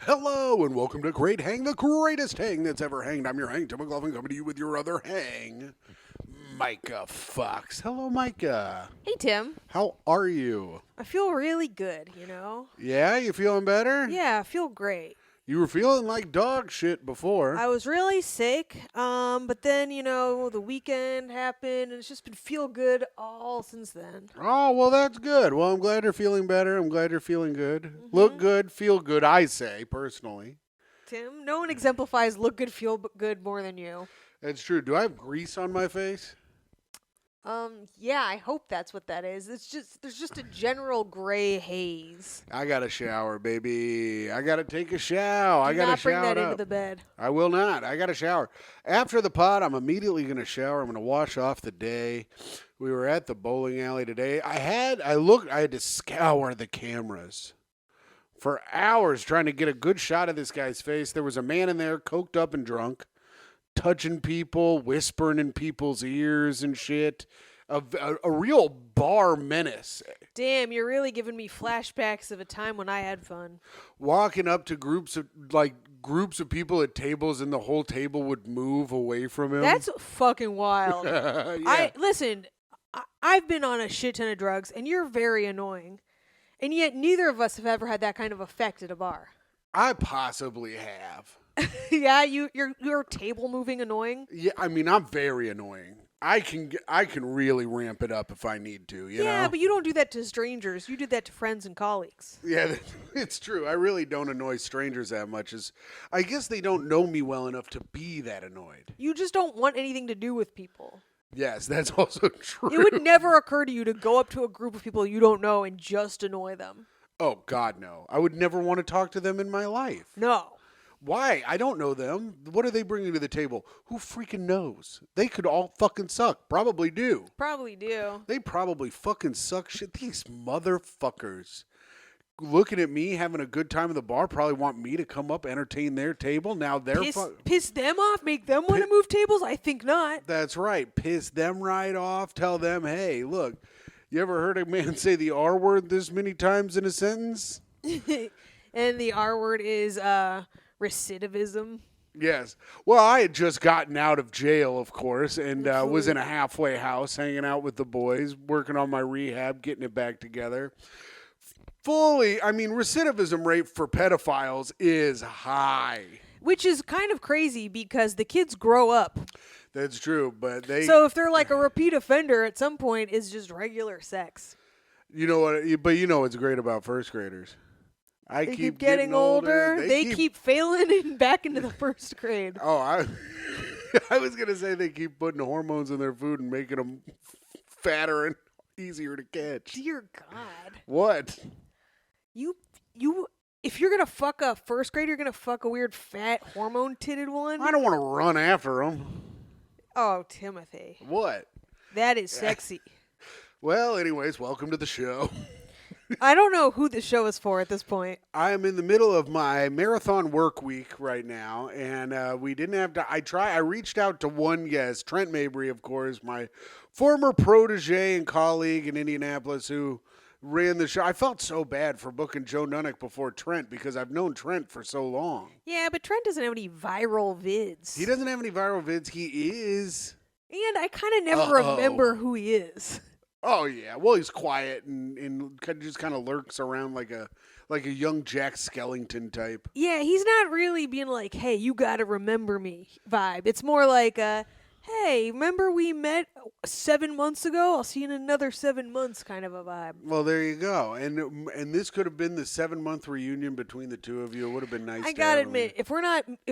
Hello and welcome to Great Hang, the greatest hang that's ever hanged. I'm your hang, Tim McLaughlin, coming to you with your other hang, Myka Fox. Hello, Myka. Hey, Tim. How are you? I feel really good, you know? Yeah, you feeling better? Yeah, I feel great. You were feeling like dog shit before. I was really sick, but then, the weekend happened, and it's just been feel good all since then. Oh, well, that's good. Well, I'm glad you're feeling better. I'm glad you're feeling good. Look good, feel good, I say, personally. Tim, no one exemplifies look good, feel good more than you. That's true. Do I have grease on my face? Yeah, I hope that's what that is. There's just a general gray haze. I got to shower, baby. I got to take a shower. I got to not bring shower that up. into the bed. I will not. I got to shower. After the pod, I'm immediately going to shower. I'm going to wash off the day. We were at the bowling alley today. I had to scour the cameras for hours trying to get a good shot of this guy's face. There was a man in there, coked up and drunk, touching people, whispering in people's ears and shit. A real bar menace. Damn, you're really giving me flashbacks of a time when I had fun. Walking up to groups of people at tables, and the whole table would move away from him. That's fucking wild. Yeah. I've been on a shit ton of drugs, and you're very annoying. And yet neither of us have ever had that kind of effect at a bar. I possibly have. Yeah, you're table moving annoying. Yeah, I mean, I'm very annoying. I can really ramp it up if I need to, you know? Yeah, but you don't do that to strangers. You do that to friends and colleagues. Yeah, it's true. I really don't annoy strangers that much. I guess they don't know me well enough to be that annoyed. You just don't want anything to do with people. Yes, that's also true. It would never occur to you to go up to a group of people you don't know and just annoy them. Oh, God, no. I would never want to talk to them in my life. No. Why? I don't know them. What are they bringing to the table? Who freaking knows? They could all fucking suck. Probably do. Probably do. They probably fucking suck shit. These motherfuckers looking at me having a good time at the bar probably want me to come up, entertain their table. Now they're piss them off? Make them want to move tables? I think not. That's right. Piss them right off. Tell them, hey, look, you ever heard a man say the R word this many times in a sentence? And the R word is recidivism. Yes. Well, I had just gotten out of jail, of course, and was in a halfway house hanging out with the boys, working on my rehab, getting it back together. Recidivism rate for pedophiles is high. Which is kind of crazy because the kids grow up. That's true, but So if they're like a repeat offender, at some point, it's just regular sex. You know what? But you know what's great about first graders? They keep getting older. They keep failing and back into the first grade. Oh, I was going to say they keep putting hormones in their food and making them fatter and easier to catch. Dear God. What? If you're going to fuck a first grader, you're going to fuck a weird fat hormone-titted one? I don't want to run after them. Oh, Timothy. What? That is sexy. Well, anyways, welcome to the show. I don't know who the show is for at this point. I am in the middle of my marathon work week right now, and we didn't have to. I reached out to one guest, Trent Mabry, of course, my former protege and colleague in Indianapolis who ran the show. I felt so bad for booking Joe Nunnick before Trent because I've known Trent for so long. Yeah, but Trent doesn't have any viral vids. He doesn't have any viral vids. He is. And I kind of never remember who he is. Oh yeah, well he's quiet and just kind of lurks around like a young Jack Skellington type. Yeah, he's not really being like, "Hey, you got to remember me" vibe. It's more like, "Hey, remember we met 7 months ago? I'll see you in another 7 months" kind of a vibe. Well, there you go. And this could have been the 7-month reunion between the two of you. It would have been nice. I gotta admit, if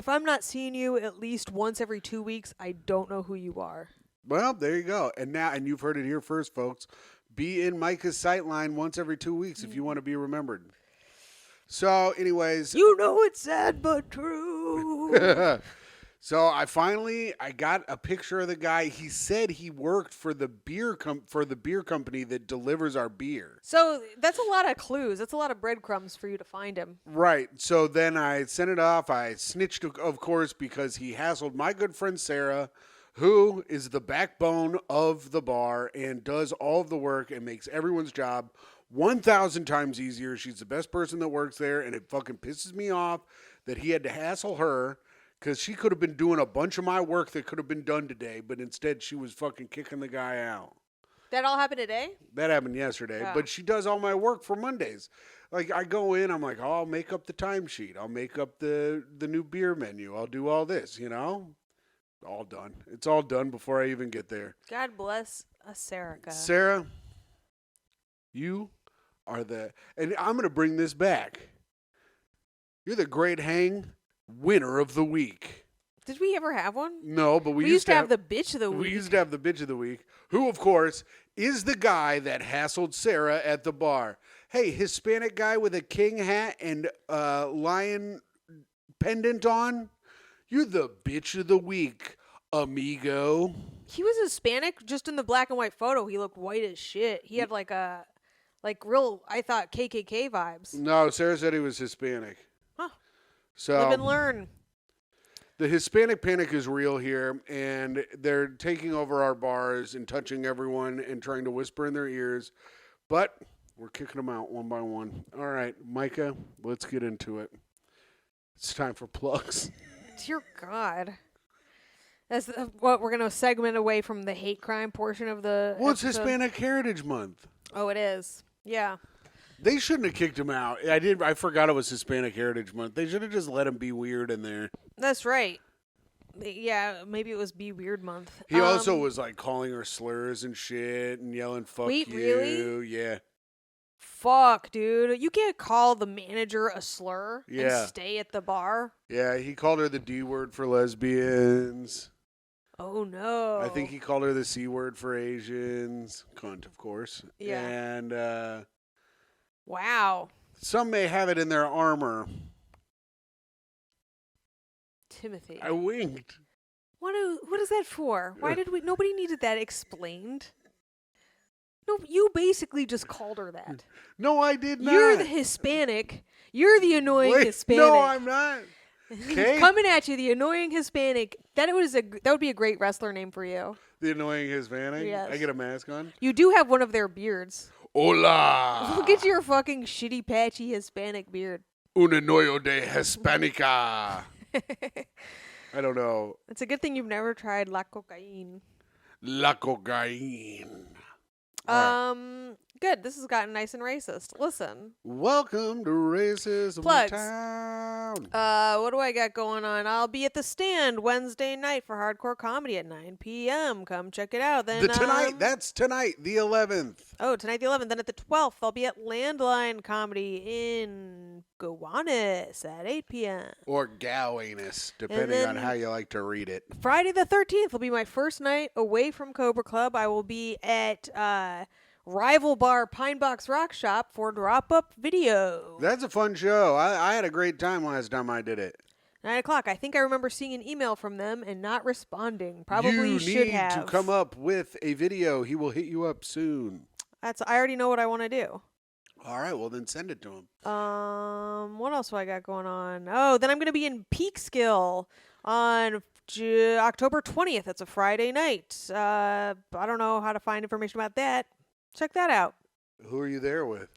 I'm not seeing you at least once every 2 weeks, I don't know who you are. Well, there you go. And you've heard it here first, folks. Be in Myka's sightline once every 2 weeks if you want to be remembered. So, anyways. You know it's sad but true. So, I got a picture of the guy. He said he worked for the beer company that delivers our beer. So, that's a lot of clues. That's a lot of breadcrumbs for you to find him. Right. So, then I sent it off. I snitched, of course, because he hassled my good friend Sarah, who is the backbone of the bar and does all of the work and makes everyone's job 1,000 times easier. She's the best person that works there, and it fucking pisses me off that he had to hassle her because she could have been doing a bunch of my work that could have been done today, but instead she was fucking kicking the guy out. That all happened today? That happened yesterday, Yeah. but she does all my work for Mondays. Like, I go in, I'm like, oh, I'll make up the timesheet. I'll make up the new beer menu. I'll do all this, you know? All done. It's all done before I even get there. God bless Sarika. Sarah, you are and I'm going to bring this back. You're the Great Hang winner of the week. Did we ever have one? No, but we used to have the bitch of the week. We used to have the bitch of the week, who, of course, is the guy that hassled Sarah at the bar. Hey, Hispanic guy with a king hat and lion pendant on. You're the bitch of the week, amigo. He was Hispanic. Just in the black and white photo, he looked white as shit. He had real, I thought, KKK vibes. No, Sarah said he was Hispanic. Huh. So Live and learn. The Hispanic panic is real here, and they're taking over our bars and touching everyone and trying to whisper in their ears. But we're kicking them out one by one. All right, Myka, let's get into it. It's time for plugs. Dear God. That's what we're going to segment away from the hate crime portion of the Well, it's episode. Hispanic Heritage Month. Oh, it is. Yeah. They shouldn't have kicked him out. I forgot it was Hispanic Heritage Month. They should have just let him be weird in there. That's right. Yeah, maybe it was Be Weird Month. He also was like calling her slurs and shit and yelling "fuck Wait, you." really? Yeah. Fuck, dude. You can't call the manager a slur Yeah. and stay at the bar. Yeah, he called her the D word for lesbians. Oh, no. I think he called her the C word for Asians. Cunt, of course. Yeah. And Wow. some may have it in their armor. Timothy. I winked. What is that for? Why did nobody needed that explained? No, you basically just called her that. No, I did not. You're the Hispanic. You're the annoying Wait, Hispanic. No, I'm not. Okay. Coming at you, the annoying Hispanic. That would be a great wrestler name for you. The annoying Hispanic? Yes. I get a mask on? You do have one of their beards. Hola. Look at your fucking shitty, patchy Hispanic beard. Un annoyo de Hispanica. I don't know. It's a good thing you've never tried la cocaine. La cocaine. Good. This has gotten nice and racist. Listen. Welcome to Racism Plugs. Town. What do I got going on? I'll be at the Stand Wednesday night for hardcore comedy at 9 p.m. Come check it out. Then That's tonight, the 11th. Oh, tonight the 11th. Then at the 12th, I'll be at Landline Comedy in Gowanus at 8 p.m. Or Gowanus, depending then- on how you like to read it. Friday the 13th will be my first night away from Cobra Club. I will be at Rival Bar Pine Box Rock Shop for Drop Up Video. That's a fun show. I had a great time last time I did it. 9 o'clock. I think I remember seeing an email from them and not responding. Probably you should need have. to come up with a video. He will hit you up soon. I already know what I want to do. All right, well then send it to him. What else do I got going on? Oh, then I'm going to be in Peekskill on October 20th. It's a Friday night. I don't know how to find information about that. Check that out. Who are you there with?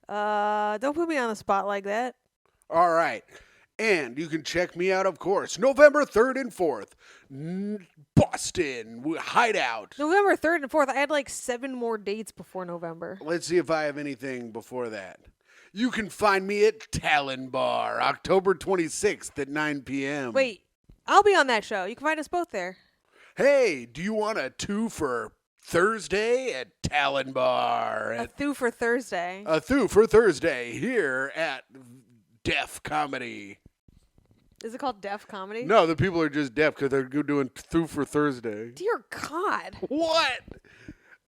Don't put me on the spot like that. All right. And you can check me out, of course, November 3rd and 4th. Boston Hideout. November 3rd and 4th. I had like 7 more dates before November. Let's see if I have anything before that. You can find me at Talon Bar, October 26th at 9 p.m. Wait, I'll be on that show. You can find us both there. Hey, do you want a 2 for Thursday at Talon Bar? A Thu for Thursday. A 2 for Thursday here at Def Comedy. Is it called Deaf Comedy? No, the people are just deaf because they're doing 2 for Thursday. Dear God. What?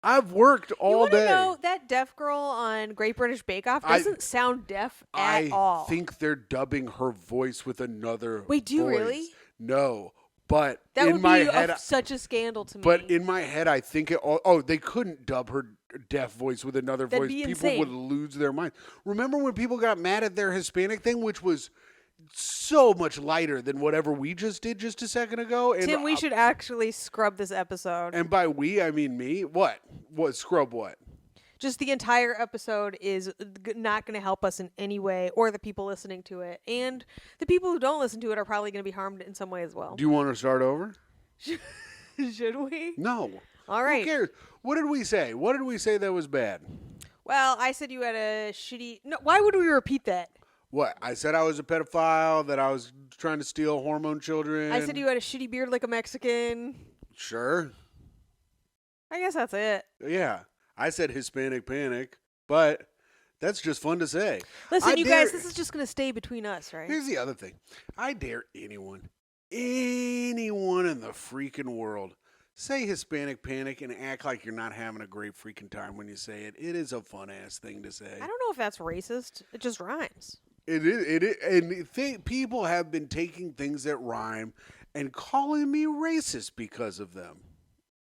I've worked all day. You know that deaf girl on Great British Bake Off doesn't sound deaf at all. I think they're dubbing her voice with another Wait, do you voice. really? No, but That in would my be head, such a scandal to me. but in my head, I think it. Oh, they couldn't dub her deaf voice with another That'd voice. be People insane. would lose their minds. Remember when people got mad at their Hispanic thing, which was so much lighter than whatever we just did just a second ago? And, Tim, we should actually scrub this episode. And by we, I mean me. What? What? Scrub what? Just the entire episode is not going to help us in any way, or the people listening to it. And the people who don't listen to it are probably going to be harmed in some way as well. Do you want to start over? Should we? No. All Who right. cares? What did we say? What did we say that was bad? Well, I said you had a shitty... No, why would we repeat that? What? I said I was a pedophile, that I was trying to steal hormone children. I said you had a shitty beard like a Mexican. Sure. I guess that's it. Yeah. I said Hispanic panic, but that's just fun to say. Listen, you guys, this is just going to stay between us, right? Here's the other thing. I dare anyone in the freaking world, say Hispanic panic and act like you're not having a great freaking time when you say it. It is a fun-ass thing to say. I don't know if that's racist. It just rhymes. It is. And people have been taking things that rhyme and calling me racist because of them.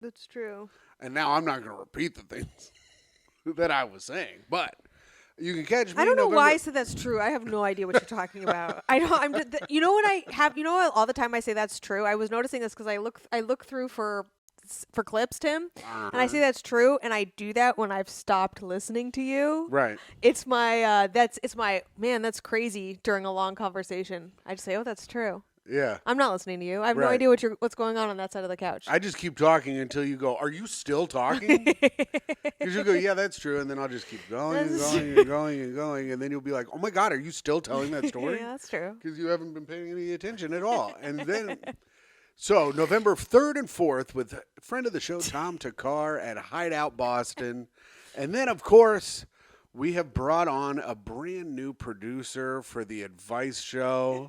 That's true. And now I'm not going to repeat the things that I was saying, but you can catch me. I don't know November. why I said that's true. I have no idea what you're talking about. I don't. You know what I have? You know what? All the time I say that's true. I was noticing this because I look through for clips, Tim, and I say that's true, and I do that when I've stopped listening to you. Right. It's my man. That's crazy during a long conversation. I just say, oh, that's true. Yeah. I'm not listening to you. I have no Right. idea what's going on that side of the couch. I just keep talking until you go, are you still talking? Because you go, yeah, that's true. And then I'll just keep going and going and going and going. And then you'll be like, oh my God, are you still telling that story? Yeah, that's true. Because you haven't been paying any attention at all. And then, so November 3rd and 4th with a friend of the show, Tom Takar at Hideout Boston. And then, of course, we have brought on a brand new producer for the Advice Show.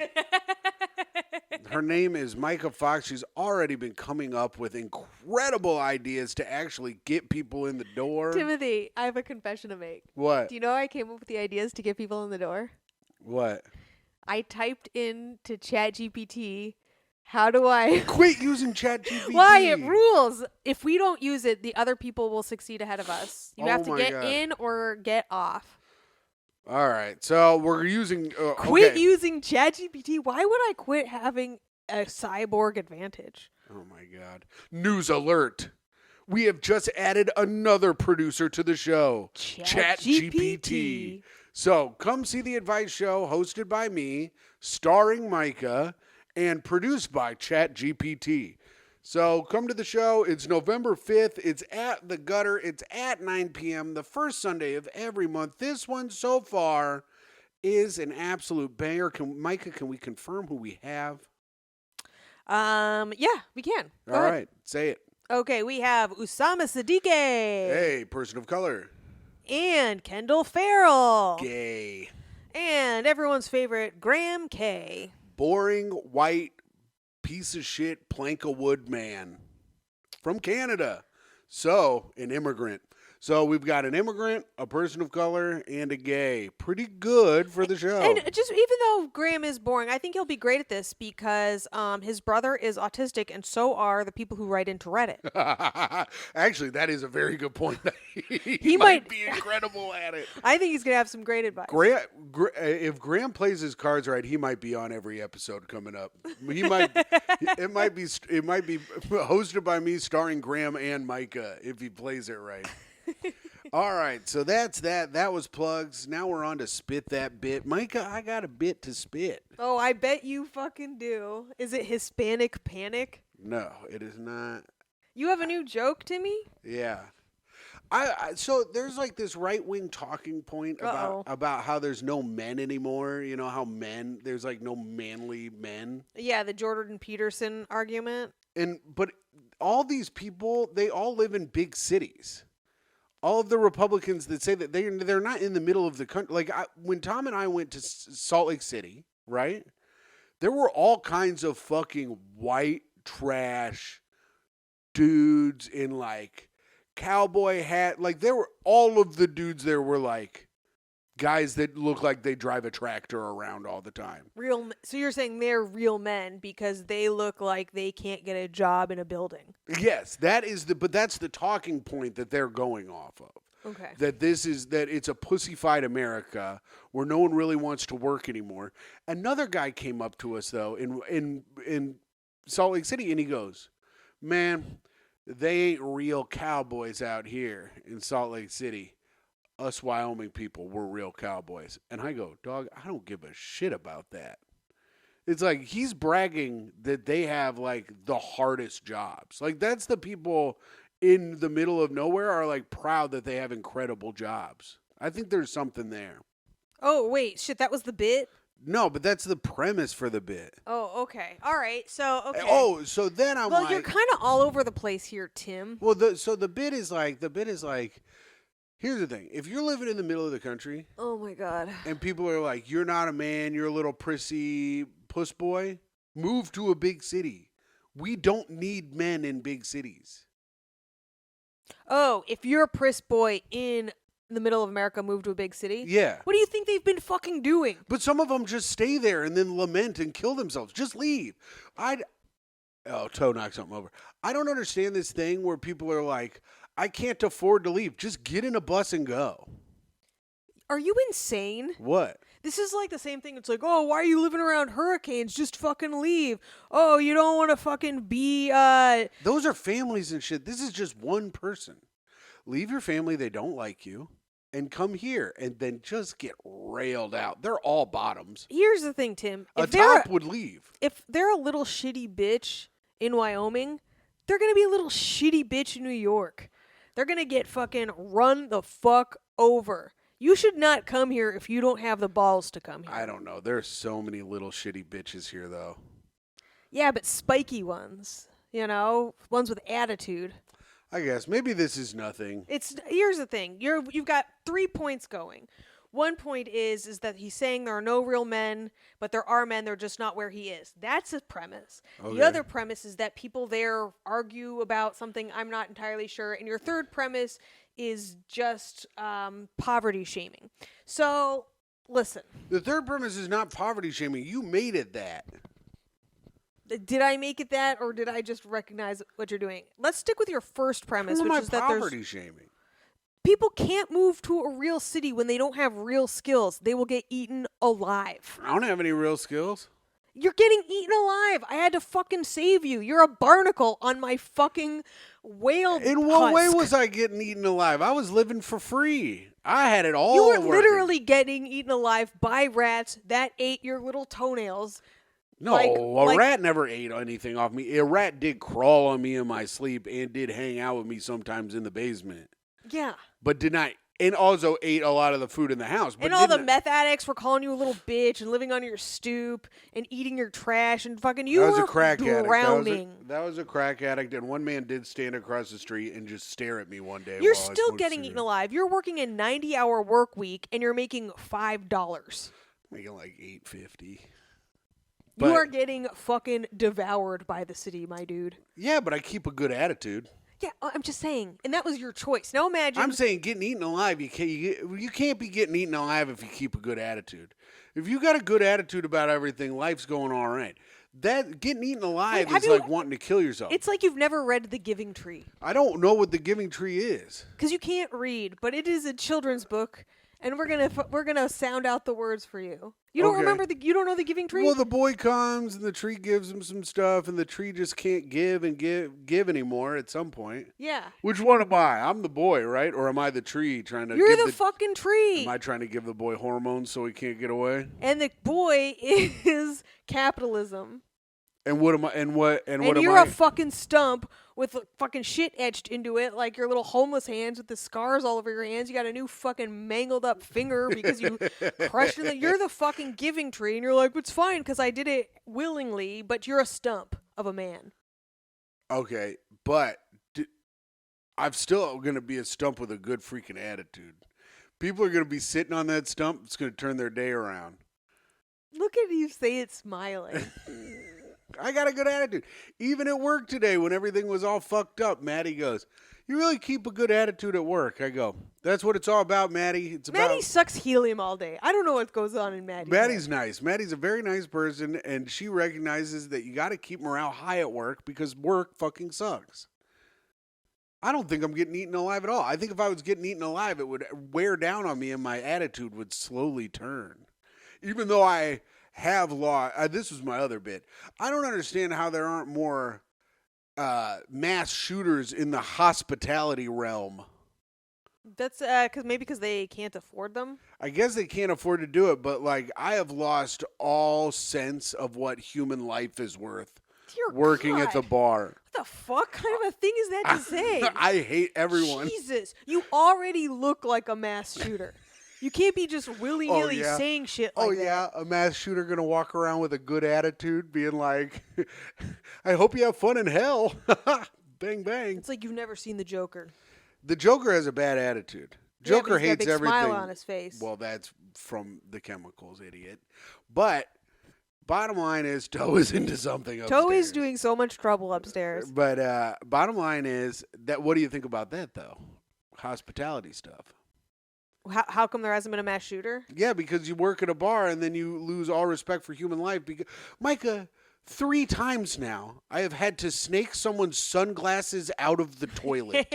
Her name is Myka Fox. She's already been coming up with incredible ideas to actually get people in the door. Timothy, I have a confession to make. What? Do you know how I came up with the ideas to get people in the door? What? I typed into ChatGPT, how do I... Quit using ChatGPT. Why? It rules. If we don't use it, the other people will succeed ahead of us. You have to my get God. in or get off. All right. So we're using... Quit okay. using ChatGPT. Why would I quit having a cyborg advantage? Oh, my God. News alert. We have just added another producer to the show. ChatGPT. So come see the Advice Show, hosted by me, starring Myka, and produced by ChatGPT. So come to the show. It's November 5th. It's at the Gutter. It's at 9 p.m. the first Sunday of every month. This one so far is an absolute banger. Myka, can we confirm who we have? Yeah, we can. Go All ahead. right. Say it. Okay, we have Usama Siddiqui. Hey, person of color. And Kendall Farrell. Gay. And everyone's favorite, Graham K. Boring, white, piece of shit, plank of wood man from Canada. So, an immigrant. So, we've got an immigrant, a person of color, and a gay. Pretty good for the show. And just even though Graham is boring, I think he'll be great at this because his brother is autistic, and so are the people who write into Reddit. Actually, that is a very good point. He might be incredible at it. I think he's gonna have some great advice. If Graham plays his cards right, he might be on every episode coming up. He might. It might be hosted by me, starring Graham and Myka, if he plays it right. All right, so that's that. That was plugs. Now we're on to spit that bit. Myka, I got a bit to spit. Oh, I bet you fucking do. Is it Hispanic panic? No, it is not. You have a new joke, Timmy? Yeah. So there's like this right-wing talking point about how there's no men anymore. You know how there's like no manly men. Yeah, the Jordan Peterson argument. But all these people, they all live in big cities. All of the Republicans that say that they're not in the middle of the country. Like when Tom and I went to Salt Lake City, right? There were all kinds of fucking white trash dudes in like cowboy hat. Like all of the dudes there were like guys that look like they drive a tractor around all the time. So you're saying they're real men because they look like they can't get a job in a building. Yes, but that's the talking point that they're going off of. Okay. That it's a pussified America where no one really wants to work anymore. Another guy came up to us though in Salt Lake City and he goes, "Man, they ain't real cowboys out here in Salt Lake City. us Wyoming people, we're real cowboys. And I go, dog, I don't give a shit about that. It's like he's bragging that they have like the hardest jobs. Like that's the people in the middle of nowhere are like proud that they have incredible jobs. I think there's something there. Oh, wait. Shit, that was the bit? No, but that's the premise for the bit. Oh, okay. All right. So, okay. Oh, so then I'm well, like, you're kind of all over the place here, Tim. well, so the bit is like, here's the thing: if you're living in the middle of the country, Oh, my God. and people are like, "You're not a man, you're a little prissy puss boy," move to a big city. We don't need men in big cities. Oh, if you're a priss boy in the middle of America, move to a big city? Yeah. What do you think they've been fucking doing? But some of them just stay there and then lament and kill themselves. Just leave. Toe knocked something over. I don't understand this thing where people are like, I can't afford to leave. Just get in a bus and go. Are you insane? What? This is like the same thing. It's like, oh, why are you living around hurricanes? Just fucking leave. Oh, you don't want to fucking be, Those are families and shit. This is just one person. Leave your family. They don't like you. And come here and then just get railed out. They're all bottoms. Here's the thing, Tim. A top would leave. If they're a little shitty bitch in Wyoming, they're going to be a little shitty bitch in New York. They're going to get fucking run the fuck over. You should not come here if you don't have the balls to come here. I don't know. There's so many little shitty bitches here, though. Yeah, but spiky ones. You know, ones with attitude. I guess maybe this is nothing. Here's the thing. You've got 3 points going. 1 point is that he's saying there are no real men, but there are men. They're just not where he is. That's a premise. Okay. The other premise is that people there argue about something I'm not entirely sure. And your third premise is just poverty shaming. So, listen. The third premise is not poverty shaming. You made it that. Did I make it that, or did I just recognize what you're doing? Let's stick with your first premise, Who am which I is that poverty shaming? people can't move to a real city when they don't have real skills. They will get eaten alive. I don't have any real skills. You're getting eaten alive. I had to fucking save you. You're a barnacle on my fucking whale In what way husk. was I getting eaten alive? I was living for free. I had it all. You were working. literally getting eaten alive by rats that ate your little toenails. No, a rat never ate anything off me. A rat did crawl on me in my sleep and did hang out with me sometimes in the basement. Yeah. But did not, and also ate a lot of the food in the house. But And all the meth addicts were calling you a little bitch and living on your stoop and eating your trash and fucking you That was were a crack drowning. addict. That was a crack addict, and one man did stand across the street and just stare at me one day. You're while I still smoked getting cigarettes. eaten alive. You're working a 90-hour work week and you're making $5. Making like $8.50. You are getting fucking devoured by the city, my dude. Yeah, but I keep a good attitude. Yeah, I'm just saying. And that was your choice. Now imagine. I'm saying getting eaten alive, you can't be getting eaten alive if you keep a good attitude. If you got a good attitude about everything, life's going all right. That getting eaten alive is like wanting to kill yourself. It's like you've never read The Giving Tree. I don't know what The Giving Tree is. Because you can't read, but it is a children's book, and we're gonna sound out the words for you. You don't remember you don't know The Giving Tree? Well, the boy comes and the tree gives him some stuff, and the tree just can't give anymore at some point. Yeah. Which one am I? I'm the boy, right? Or am I the tree trying to? You're the fucking tree. Am I trying to give the boy hormones so he can't get away? And the boy is capitalism. And what am I? And what am you're I? a fucking stump with fucking shit etched into it, like your little homeless hands with the scars all over your hands. You got a new fucking mangled up finger because you crushed it. You're the fucking Giving Tree, and you're like, it's fine because I did it willingly, but you're a stump of a man. Okay, but I'm still going to be a stump with a good freaking attitude. People are going to be sitting on that stump. It's going to turn their day around. Look at you say it smiling. I got a good attitude. Even at work today when everything was all fucked up, Maddie goes, you really keep a good attitude at work. I go, that's what it's all about, Maddie. Maddie sucks helium all day. I don't know what goes on in Maddie. Maddie's nice. Maddie's a very nice person, and she recognizes that you got to keep morale high at work because work fucking sucks. I don't think I'm getting eaten alive at all. I think if I was getting eaten alive, it would wear down on me and my attitude would slowly turn. Even though I have law. This was my other bit. I don't understand how there aren't more mass shooters in the hospitality realm. That's because they can't afford them. I guess they can't afford to do it, but like I have lost all sense of what human life is worth Dear working at the God. bar. What the fuck kind of a thing is that to say? I hate everyone. Jesus, you already look like a mass shooter. You can't be just willy-nilly yeah. saying shit like that. Yeah, a mass shooter gonna walk around with a good attitude, being like, "I hope you have fun in hell." Bang bang. It's like you've never seen the Joker. The Joker has a bad attitude. Joker he's got a hates big everything. smile on his face. Well, that's from the chemicals, idiot. But bottom line is, Toe is into something upstairs. Toe is doing so much trouble upstairs. But bottom line is that. What do you think about that, though? Hospitality stuff. How come there hasn't been a mass shooter? Yeah, because you work at a bar and then you lose all respect for human life. Because Myka, 3 times now, I have had to snake someone's sunglasses out of the toilet.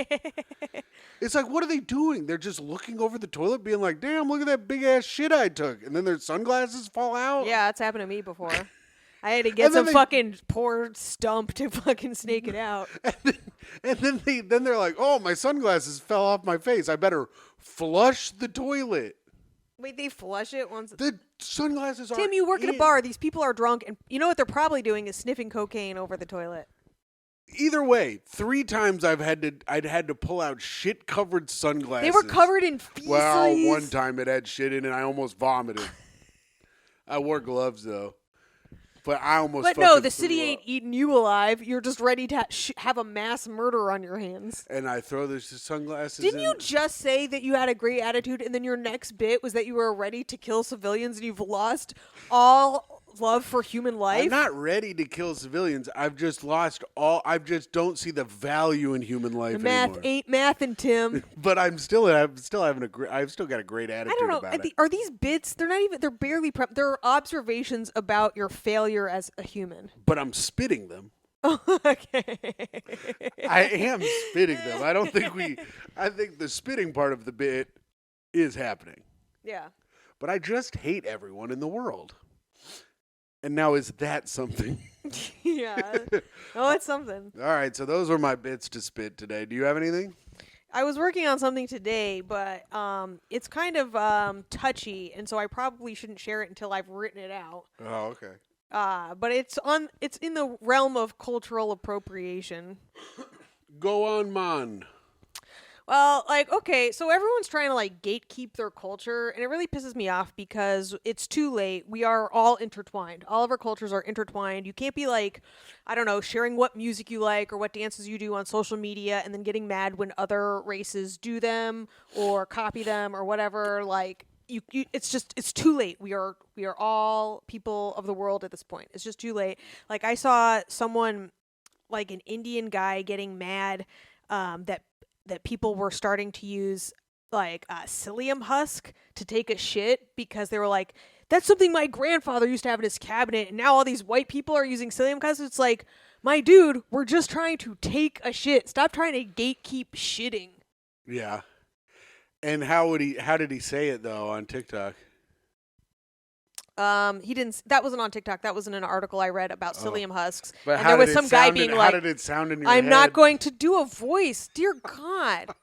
It's like, what are they doing? They're just looking over the toilet, being like, "Damn, look at that big ass shit I took," and then their sunglasses fall out. Yeah, it's happened to me before. I had to get some fucking poor stump to fucking snake it out. And then they're like, "Oh, my sunglasses fell off my face. I better flush the toilet." Wait, they flush it once? The sunglasses are Tim, you work at a in. bar. These people are drunk, and you know what they're probably doing is sniffing cocaine over the toilet. Either way, 3 times I'd had to pull out shit covered sunglasses. They were covered in feces. Well, one time it had shit in it and I almost vomited. I wore gloves though. But I almost But fucking no, the threw city up. ain't eating you alive. You're just ready to have a mass murder on your hands. And I throw the sunglasses Didn't in. you just say that you had a great attitude and then your next bit was that you were ready to kill civilians and you've lost all love for human life? I'm not ready to kill civilians. I've just lost all. I just don't see the value in human life The math anymore. ain't math and Tim. But I'm still having a great. I've still got a great attitude I don't know. about it. Are these bits? They're not even. They're barely prep. They're observations about your failure as a human. But I'm spitting them. Okay. I am spitting them. I don't think I think the spitting part of the bit is happening. Yeah. But I just hate everyone in the world. And now is that something? Yeah. Oh, it's something. All right, so those were my bits to spit today. Do you have anything? I was working on something today, but it's kind of touchy, and so I probably shouldn't share it until I've written it out. Oh, okay. But it's in the realm of cultural appropriation. Go on, man. Well, okay, so everyone's trying to gatekeep their culture, and it really pisses me off because it's too late. We are all intertwined. All of our cultures are intertwined. You can't be I don't know, sharing what music you like or what dances you do on social media and then getting mad when other races do them or copy them or whatever. It's too late. We are all people of the world at this point. It's just too late. I saw someone, an Indian guy, getting mad that people were starting to use psyllium husk to take a shit because they were like, that's something my grandfather used to have in his cabinet, and now all these white people are using psyllium husk. It's like, my dude, we're just trying to take a shit. Stop trying to gatekeep shitting. Yeah. And how did he say it though on TikTok? He didn't. That wasn't on TikTok. That was in an article I read about psyllium husks. But and there was some guy being how did it sound in your I'm head? not going to do a voice. Dear God.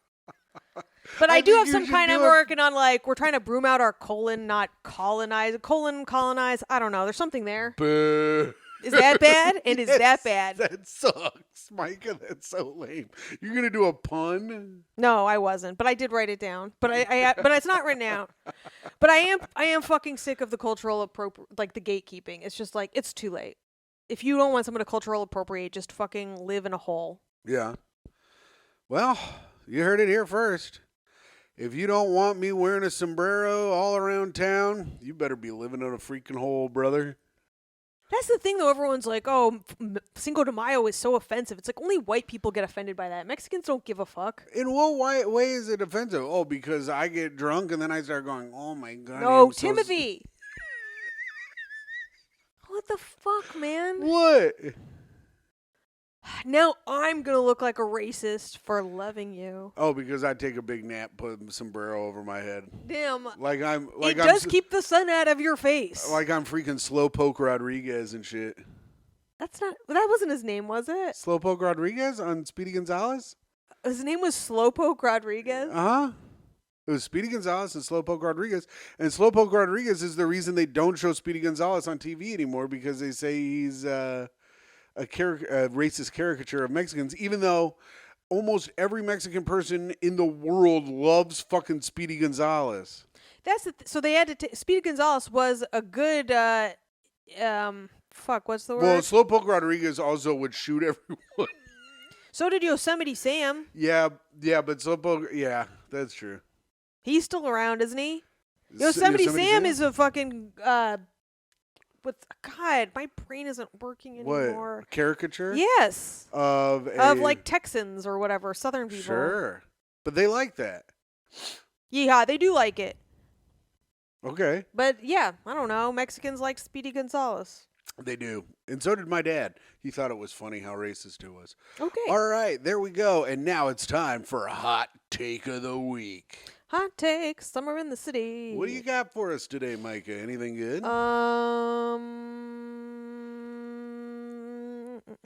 But I do think have you some should kind do I'm it. working on, we're trying to broom out our colon, not colonize. Colonize. I don't know. There's something there. Boo. Is that bad? And is that Yes, bad? That sucks, Myka. That's so lame. You're gonna do a pun? No, I wasn't. But I did write it down. But but it's not written out. But I am fucking sick of the cultural the gatekeeping. It's just it's too late. If you don't want someone to cultural appropriate, just fucking live in a hole. Yeah. Well, you heard it here first. If you don't want me wearing a sombrero all around town, you better be living in a freaking hole, brother. That's the thing, though. Everyone's like, oh, Cinco de Mayo is so offensive. It's only white people get offended by that. Mexicans don't give a fuck. In what way is it offensive? Oh, because I get drunk and then I start going, oh my God. No, I'm so Timothy. What the fuck, man? What? Now I'm going to look like a racist for loving you. Oh, because I take a big nap, put a sombrero over my head. Damn. It does keep the sun out of your face. Like I'm freaking Slowpoke Rodriguez and shit. That wasn't his name, was it? Slowpoke Rodriguez on Speedy Gonzalez? His name was Slowpoke Rodriguez? Uh-huh. It was Speedy Gonzalez and Slowpoke Rodriguez. And Slowpoke Rodriguez is the reason they don't show Speedy Gonzalez on TV anymore because they say he's a racist caricature of Mexicans, even though almost every Mexican person in the world loves fucking Speedy Gonzalez. That's so they had to. Speedy Gonzalez was a good. What's the word? Well, Slowpoke Rodriguez also would shoot everyone. So did Yosemite Sam. Yeah, but Slowpoke. Yeah, that's true. He's still around, isn't he? Yosemite Sam is a fucking. God, my brain isn't working anymore. What? Caricature? Yes. Of like Texans or whatever, Southern people. Sure. But they like that. Yeah, they do like it. Okay. But yeah, I don't know. Mexicans like Speedy Gonzalez. They do. And so did my dad. He thought it was funny how racist it was. Okay. All right, there we go. And now it's time for a hot take of the week. Hot takes, summer in the city. What do you got for us today, Myka? Anything good?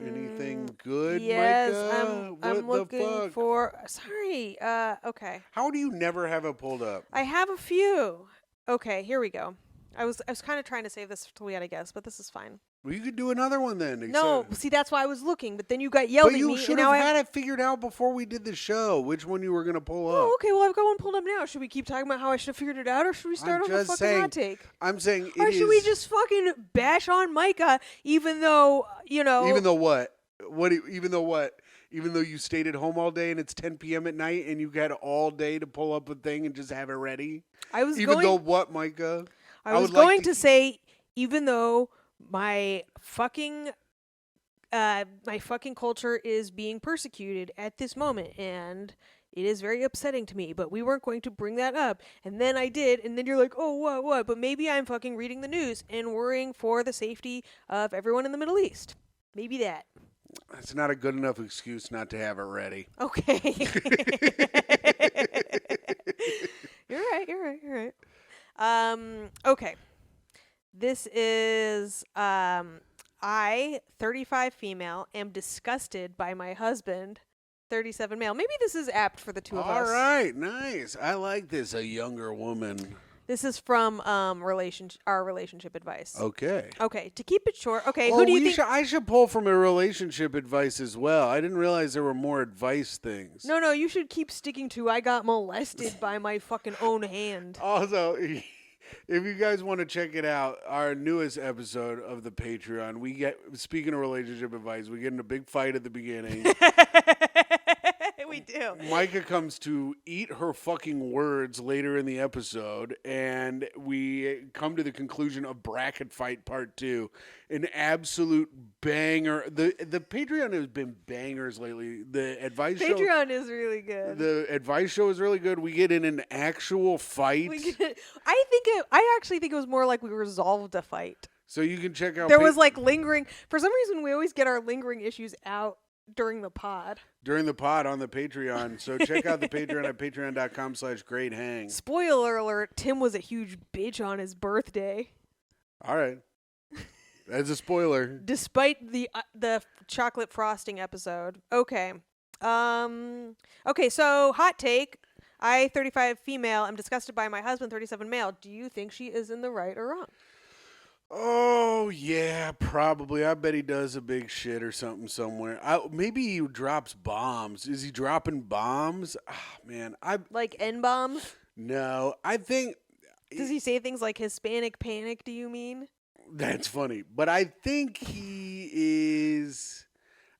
Anything good, yes, Myka? I'm looking for. Sorry. Okay. How do you never have it pulled up? I have a few. Okay, here we go. I was kind of trying to save this till we had a guess, but this is fine. Well, you could do another one then. No, see, that's why I was looking, but then you got yelled at me. But you should have had it figured out before we did the show, which one you were going to pull up. Oh, okay, well, I've got one pulled up now. Should we keep talking about how I should have figured it out, or should we start on the fucking hot take? I'm saying or should we just fucking bash on Myka, even though, you know... Even though what? Even though what? Even though you stayed at home all day and it's 10 p.m. at night and you had all day to pull up a thing and just have it ready? Even though what, Myka? I was going to say, even though my fucking culture is being persecuted at this moment, and it is very upsetting to me, but we weren't going to bring that up. And then I did, and then you're like, oh, what? But maybe I'm fucking reading the news and worrying for the safety of everyone in the Middle East. Maybe that. That's not a good enough excuse not to have it ready. Okay. You're right. Okay. This is, I, 35 female, am disgusted by my husband, 37 male. Maybe this is apt for the two of us. All right, nice. I like this, a younger woman. This is from our relationship advice. Okay. Okay, to keep it short. Okay, who do you think? I should pull from a relationship advice as well. I didn't realize there were more advice things. No, you should keep sticking to I got molested by my fucking own hand. Also, if you guys want to check it out, our newest episode of the Patreon, speaking of relationship advice, we get in a big fight at the beginning. We do. Myka comes to eat her fucking words later in the episode, and we come to the conclusion of Bracket Fight Part 2. An absolute banger. The Patreon has been bangers lately. The advice show... Patreon is really good. The advice show is really good. We get in an actual fight. I actually think it was more like we resolved a fight. So you can check out... There was like lingering... For some reason, we always get our lingering issues out during the pod. During the pod on the Patreon. So check out the Patreon at patreon.com/greathang. Spoiler alert, Tim was a huge bitch on his birthday. All right. That's a spoiler. Despite the chocolate frosting episode. Okay. Okay, so hot take. I, 35 female, am disgusted by my husband, 37 male. Do you think she is in the right or wrong? Oh, yeah, probably. I bet he does a big shit or something somewhere. Maybe he drops bombs. Is he dropping bombs? Man, like N-bomb? No, I think... Does he say things like Hispanic panic, do you mean? That's funny. But I think he is...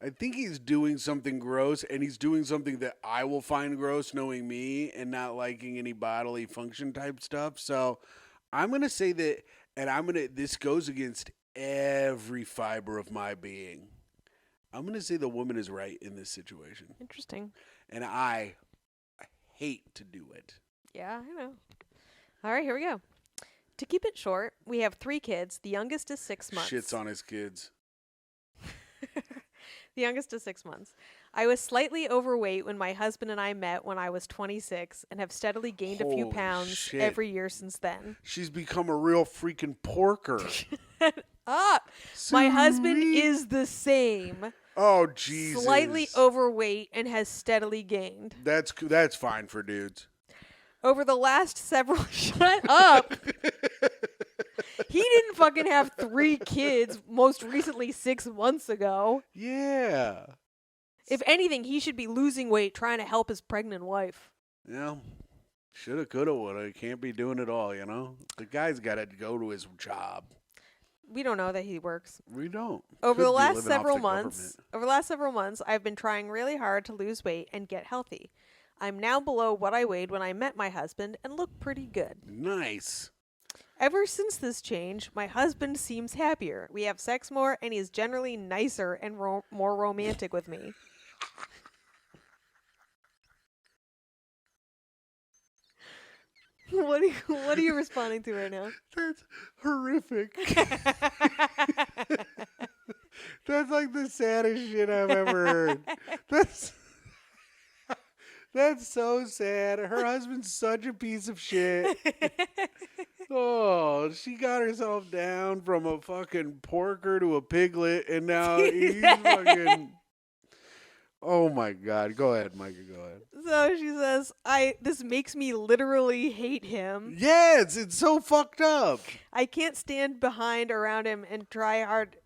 I think he's doing something gross, and he's doing something that I will find gross knowing me and not liking any bodily function type stuff. So I'm going to say that... And this goes against every fiber of my being. I'm going to say the woman is right in this situation. Interesting. And I hate to do it. Yeah, I know. All right, here we go. To keep it short, we have 3 kids. The youngest is 6 months. Shits on his kids. The youngest is 6 months. I was slightly overweight when my husband and I met when I was 26 and have steadily gained a few pounds every year since then. She's become a real freaking porker. Up. My husband is the same. Oh, Jesus. Slightly overweight and has steadily gained. That's fine for dudes. Over the last several... Shut up! He didn't fucking have 3 kids, most recently 6 months ago. Yeah. If anything, he should be losing weight trying to help his pregnant wife. Yeah. Shoulda, coulda, woulda. Can't be doing it all, you know? The guy's got to go to his job. We don't know that he works. We don't. Over the Could be last living off several the months, I've been trying really hard to lose weight and get healthy. I'm now below what I weighed when I met my husband and look pretty good. Nice. Ever since this change, my husband seems happier. We have sex more, and he is generally nicer and more romantic with me. What are you responding to right now? That's horrific. That's like the saddest shit I've ever heard. That's so sad. Her husband's such a piece of shit. Oh, she got herself down from a fucking porker to a piglet, and now he's fucking... Oh my God. Go ahead, Micah, go ahead. So she says, this makes me literally hate him. Yes, it's so fucked up. I can't stand behind around him and try hard.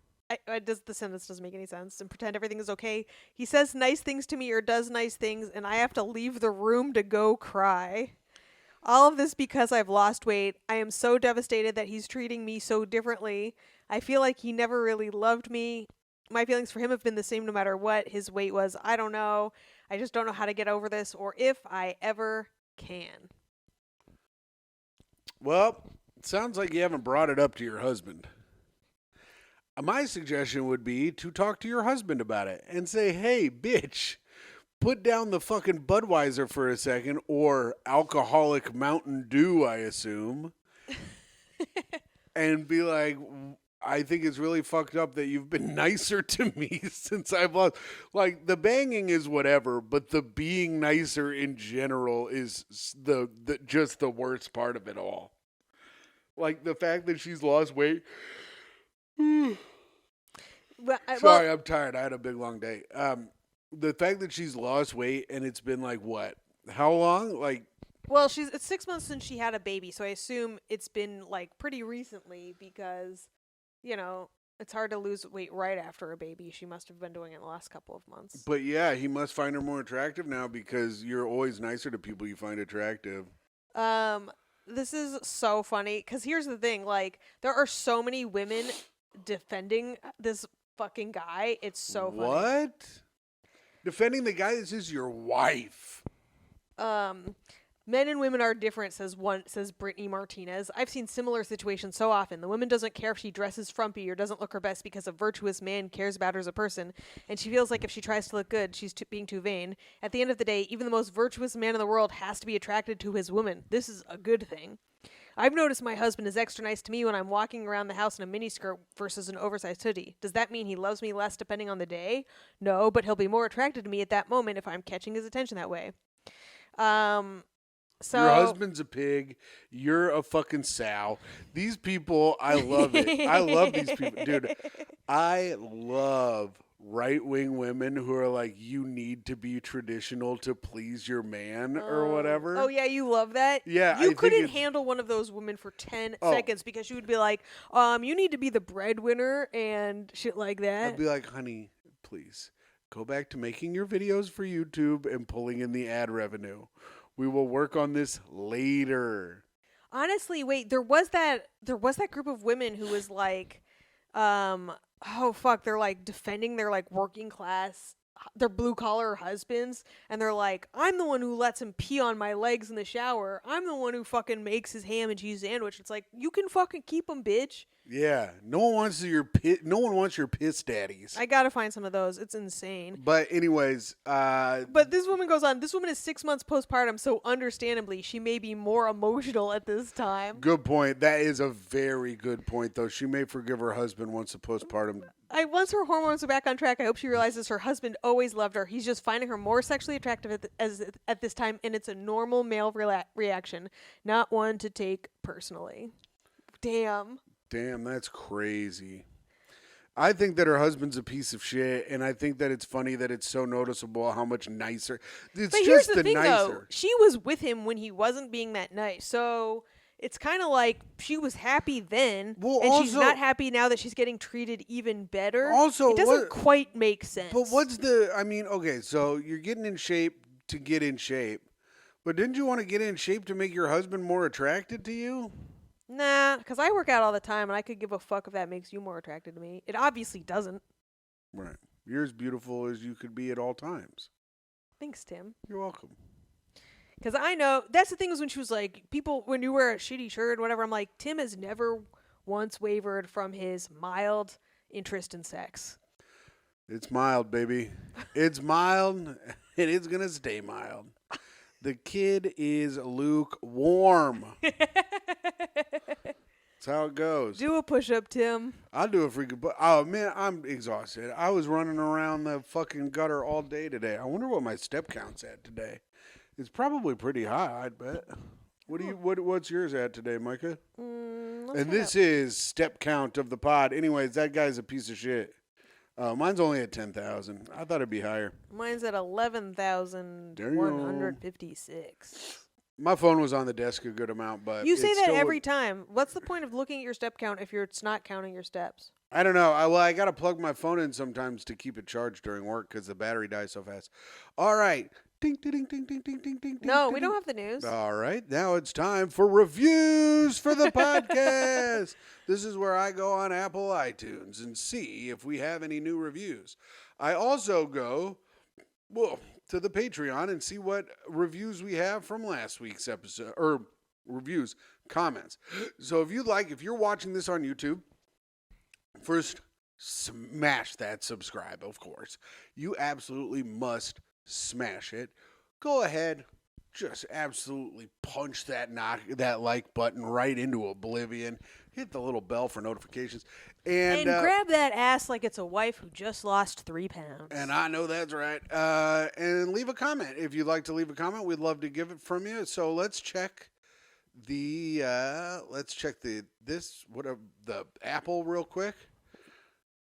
The sentence doesn't make any sense. And pretend everything is okay. He says nice things to me or does nice things, and I have to leave the room to go cry. All of this because I've lost weight. I am so devastated that he's treating me so differently. I feel like he never really loved me. My feelings for him have been the same no matter what his weight was. I don't know. I just don't know how to get over this or if I ever can. Well, it sounds like you haven't brought it up to your husband. My suggestion would be to talk to your husband about it and say, hey, bitch, put down the fucking Budweiser for a second, or alcoholic Mountain Dew, I assume, and be like, I think it's really fucked up that you've been nicer to me since I've lost. Like, the banging is whatever, but the being nicer in general is just the worst part of it all. Like, the fact that she's lost weight. Sorry, I'm tired. I had a big, long day. The fact that she's lost weight and it's been like, what? How long? Like, well, it's 6 months since she had a baby, so I assume it's been like pretty recently because, you know, it's hard to lose weight right after a baby. She must have been doing it the last couple of months. But yeah, he must find her more attractive now because you're always nicer to people you find attractive. This is so funny because here's the thing: like, there are so many women defending this fucking guy. It's so funny. What? Defending the guy? This is your wife. Men and women are different, says Brittany Martinez. I've seen similar situations so often. The woman doesn't care if she dresses frumpy or doesn't look her best because a virtuous man cares about her as a person, and she feels like if she tries to look good, she's being too vain. At the end of the day, even the most virtuous man in the world has to be attracted to his woman. This is a good thing. I've noticed my husband is extra nice to me when I'm walking around the house in a miniskirt versus an oversized hoodie. Does that mean he loves me less depending on the day? No, but he'll be more attracted to me at that moment if I'm catching his attention that way. So, your husband's a pig. You're a fucking sow. These people, I love it. I love these people. Dude, I love right-wing women who are like, you need to be traditional to please your man or whatever. Oh, yeah, you love that? Yeah. You couldn't handle one of those women for 10 seconds because you would be like, you need to be the breadwinner and shit like that. I'd be like, honey, please, go back to making your videos for YouTube and pulling in the ad revenue. We will work on this later. Honestly, wait, there was that group of women who was like, they're like defending their like working class, their blue collar husbands, and they're like, I'm the one who lets him pee on my legs in the shower. I'm the one who fucking makes his ham and cheese sandwich. It's like, you can fucking keep them, bitch. Yeah, no one wants your piss daddies. I gotta find some of those. It's insane. But anyways, but this woman goes on. This woman is 6 months postpartum, so understandably, she may be more emotional at this time. Good point. That is a very good point, though. She may forgive her husband once the postpartum. Once her hormones are back on track, I hope she realizes her husband always loved her. He's just finding her more sexually attractive at this time, and it's a normal male reaction, not one to take personally. Damn, that's crazy. I think that her husband's a piece of shit, and I think that it's funny that it's so noticeable how much nicer. It's But here's just the thing, though. nicer. She was with him when he wasn't being that nice. So it's kind of like she was happy then, Well, and she's also- not happy now that she's getting treated even better. Also, it doesn't quite make sense. But what's the? I mean, okay, so you're getting in shape to get in shape, but didn't you want to get in shape to make your husband more attracted to you? Nah, because I work out all the time, and I could give a fuck if that makes you more attracted to me. It obviously doesn't. Right. You're as beautiful as you could be at all times. Thanks, Tim. You're welcome. Because I know, that's the thing is when she was like, people, when you wear a shitty shirt or whatever, I'm like, Tim has never once wavered from his mild interest in sex. It's mild, baby. It's mild, and it's going to stay mild. The kid is lukewarm. That's how it goes. Do a push-up, Tim. I'll do a freaking... Oh, man, I'm exhausted. I was running around the fucking gutter all day today. I wonder what my step count's at today. It's probably pretty high, I'd bet. What's yours at today, Myka? And this is step count of the pod. Anyways, that guy's a piece of shit. Mine's only at 10,000. I thought it'd be higher. Mine's at 11,156. My phone was on the desk a good amount, but You say it that still every time. What's the point of looking at your step count if it's not counting your steps? I don't know. I got to plug my phone in sometimes to keep it charged during work because the battery dies so fast. All right. Ding, ding, ding, ding, ding, ding, ding, ding. No, ding, we ding. don't have the news. All right. Now it's time for reviews for the podcast. This is where I go on Apple iTunes and see if we have any new reviews. I also go, to the Patreon and see what reviews we have from last week's episode, or reviews, comments. So if you're watching this on YouTube, first smash that subscribe, of course. You absolutely must smash it. Go ahead, just absolutely punch that like button right into oblivion. Hit the little bell for notifications. And grab that ass like it's a wife who just lost 3 pounds. And I know that's right. And leave a comment. If you'd like to leave a comment, we'd love to give it from you. So let's check the Apple real quick.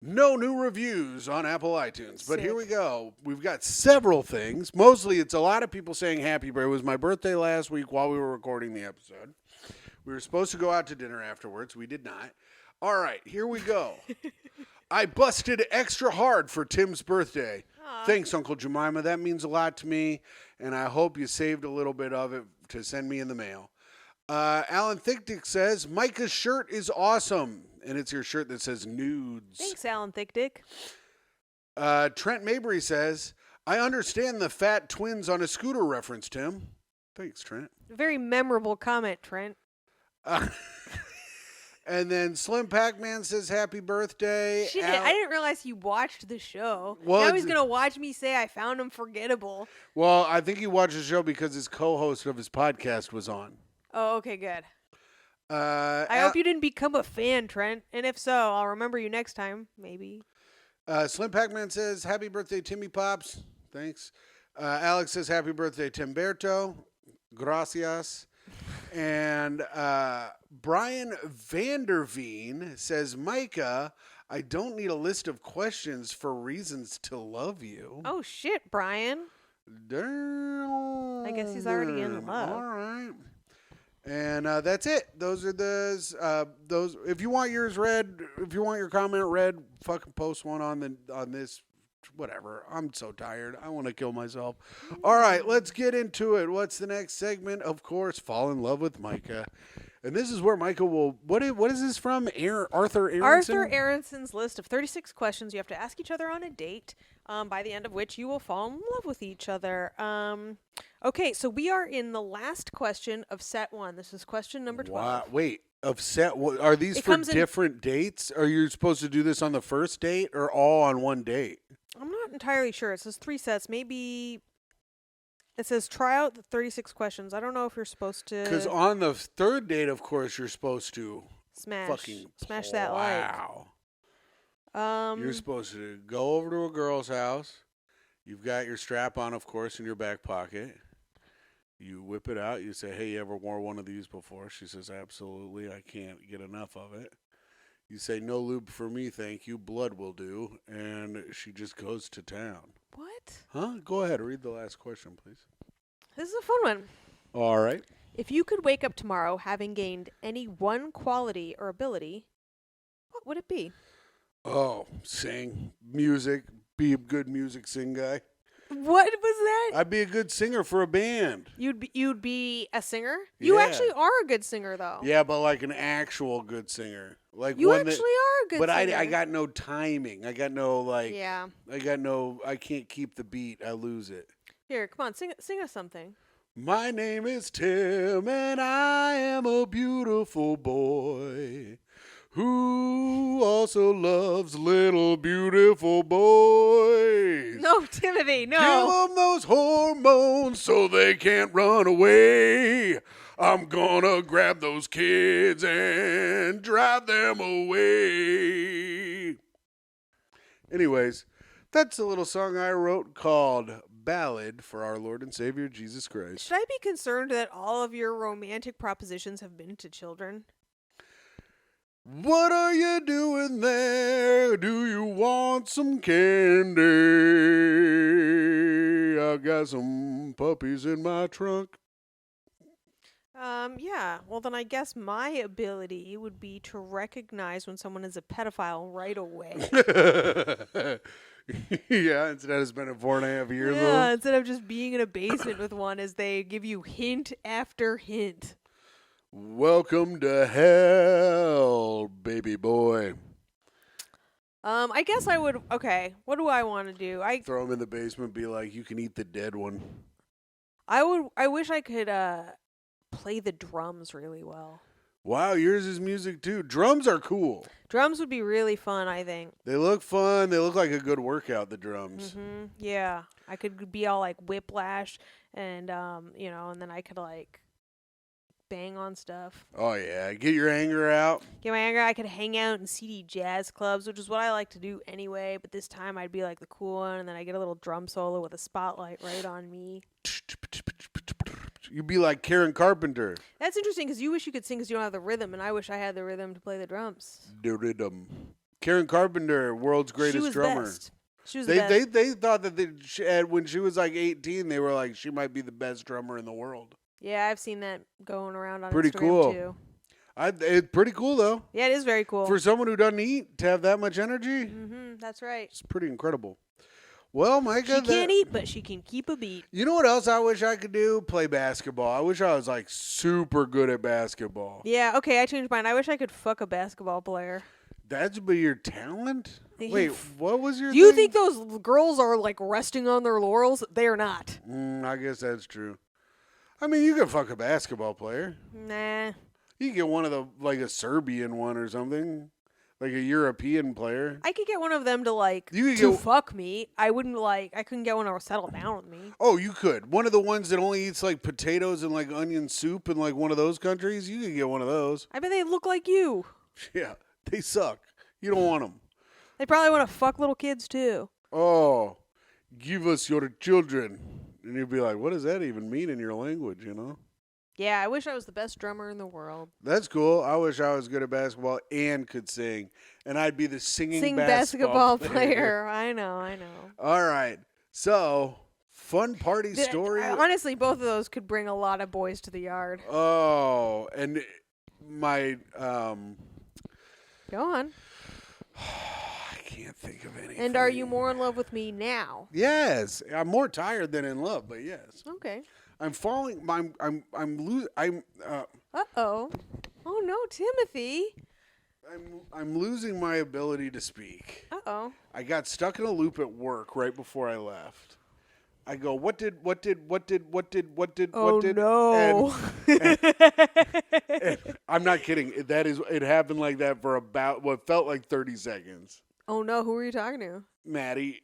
No new reviews on Apple iTunes, but here we go. We've got several things. Mostly it's a lot of people saying happy birthday. It was my birthday last week while we were recording the episode. We were supposed to go out to dinner afterwards. We did not. All right, here we go. I busted extra hard for Tim's birthday. Aww. Thanks, Uncle Jemima. That means a lot to me, and I hope you saved a little bit of it to send me in the mail. Alan Thickdick says, Myka's shirt is awesome. And it's your shirt that says nudes. Thanks, Alan Thickdick. Trent Mabry says, I understand the fat twins on a scooter reference, Tim. Thanks, Trent. Very memorable comment, Trent. And then Slim Pac-Man says, happy birthday. Shit, I didn't realize he watched the show. Well, now he's going to watch me say I found him forgettable. Well, I think he watched the show because his co-host of his podcast was on. Oh, okay, good. I hope you didn't become a fan, Trent. And if so, I'll remember you next time, maybe. Slim Pac-Man says, happy birthday, Timmy Pops. Thanks. Alex says, happy birthday, Timberto. Gracias. And Brian Vanderveen says, Myka, I don't need a list of questions for reasons to love you. Oh, shit, Brian. Damn. I guess he's already in love. All right. And that's it. Those are those. If you want yours read, if you want your comment read, fucking post one on this. Whatever. I'm so tired. I want to kill myself. All right, let's get into it. What's the next segment? Of course, fall in love with Myka. And this is where Myka will. What is this from? Arthur Aronson? Arthur Aronson's list of 36 questions you have to ask each other on a date. By the end of which you will fall in love with each other. Okay, so we are in the last question of set 1. This is question number 12. Wow. Wait, of set? Are these for different dates? Are you supposed to do this on the first date or all on one date? I'm not entirely sure. It says 3 sets. Maybe it says try out the 36 questions. I don't know if you're supposed to. Because on the third date, of course, you're supposed to smash like. that Wow. You're supposed to go over to a girl's house. You've got your strap on, of course, in your back pocket. You whip it out. You say, hey, you ever wore one of these before? She says, absolutely. I can't get enough of it. You say, no lube for me, thank you. Blood will do. And she just goes to town. What? Huh? Go ahead. Read the last question, please. This is a fun one. All right. If you could wake up tomorrow having gained any one quality or ability, what would it be? Oh, sing. Music. Be a good music sing guy. What was that? I'd be a good singer for a band. You'd be a singer? You Yeah. actually are a good singer, though. Yeah, but like an actual good singer. Like You one actually that, are a good but singer. I got no timing. I got no like. Yeah. I can't keep the beat. I lose it. Here, come on, sing us something. My name is Tim, and I am a beautiful boy who also loves little beautiful boys. No, Timothy, no. Give them those hormones so they can't run away. I'm gonna grab those kids and drive them away. Anyways, that's a little song I wrote called Ballad for Our Lord and Savior Jesus Christ. Should I be concerned that all of your romantic propositions have been to children? What are you doing there? Do you want some candy? I got some puppies in my trunk. Yeah. Well, then I guess my ability would be to recognize when someone is a pedophile right away. Yeah, instead of spending 4.5 years Yeah, old. instead of just being in a basement with one as they give you hint after hint. Welcome to hell, baby boy. I guess I would. Okay, what do I want to do? Throw him in the basement, be like, you can eat the dead one. I wish I could play the drums really well. Wow, yours is music too. Drums are cool. Drums would be really fun, I think. They look fun. They look like a good workout, the drums. Yeah, I could be all like whiplash, and and then I could like bang on stuff. Oh, yeah. Get your anger out. Get my anger. I could hang out in CD jazz clubs, which is what I like to do anyway. But this time I'd be like the cool one, and then I get a little drum solo with a spotlight right on me. You'd be like Karen Carpenter. That's interesting because you wish you could sing because you don't have the rhythm, and I wish I had the rhythm to play the drums. The rhythm. Karen Carpenter, world's greatest She was drummer. best. She was the best. They thought that when she was like 18, they were like, she might be the best drummer in the world. Yeah, I've seen that going around on Pretty Instagram cool. too. It's pretty cool, though. Yeah, it is very cool. For someone who doesn't eat, to have that much energy, That's right. it's pretty incredible. Well, Myka, She can't eat, but she can keep a beat. You know what else I wish I could do? Play basketball. I wish I was like super good at basketball. Yeah, okay, I changed mine. I wish I could fuck a basketball player. That'd be your talent? Wait, what was your Do you thing? think those girls are like resting on their laurels? They are not. I guess that's true. I mean, you could fuck a basketball player. Nah. You could get one of the, like a Serbian one or something. Like a European player. I could get one of them to like You could to get- fuck me. I couldn't get one to settle down with me. Oh, you could. One of the ones that only eats like potatoes and like onion soup in like one of those countries. You could get one of those. I bet they look like you. Yeah, they suck. You don't want them. They probably want to fuck little kids too. Oh, give us your children. And you'd be like, what does that even mean in your language, you know? Yeah, I wish I was the best drummer in the world. That's cool. I wish I was good at basketball and could sing. And I'd be the singing basketball player. I know. All right. So, fun party story. Honestly, both of those could bring a lot of boys to the yard. Oh, and my, Go on. I can't think of anything. And are you more in love with me now? Yes. I'm more tired than in love, but yes. Okay. I'm falling, Uh-oh. Oh, no, Timothy. I'm losing my ability to speak. Uh-oh. I got stuck in a loop at work right before I left. I go, what did? Oh, no. And I'm not kidding. It happened like that for about what felt like 30 seconds. Oh, no. Who were you talking to? Maddie.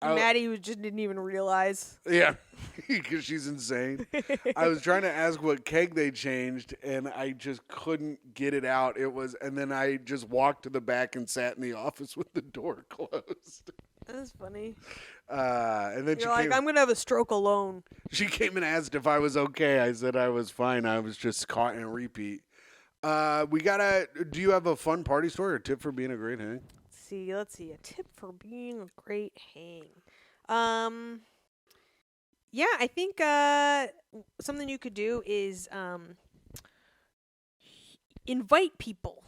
Maddie who just didn't even realize. Yeah, because she's insane. I was trying to ask what keg they changed, and I just couldn't get it out. And then I just walked to the back and sat in the office with the door closed. That's funny. And then You're like, I'm going to have a stroke alone. she came and asked if I was okay. I said I was fine. I was just caught in a repeat. Do you have a fun party story or tip for being a great hang? Let's see. A tip for being a great hang. Yeah, I think something you could do is invite people.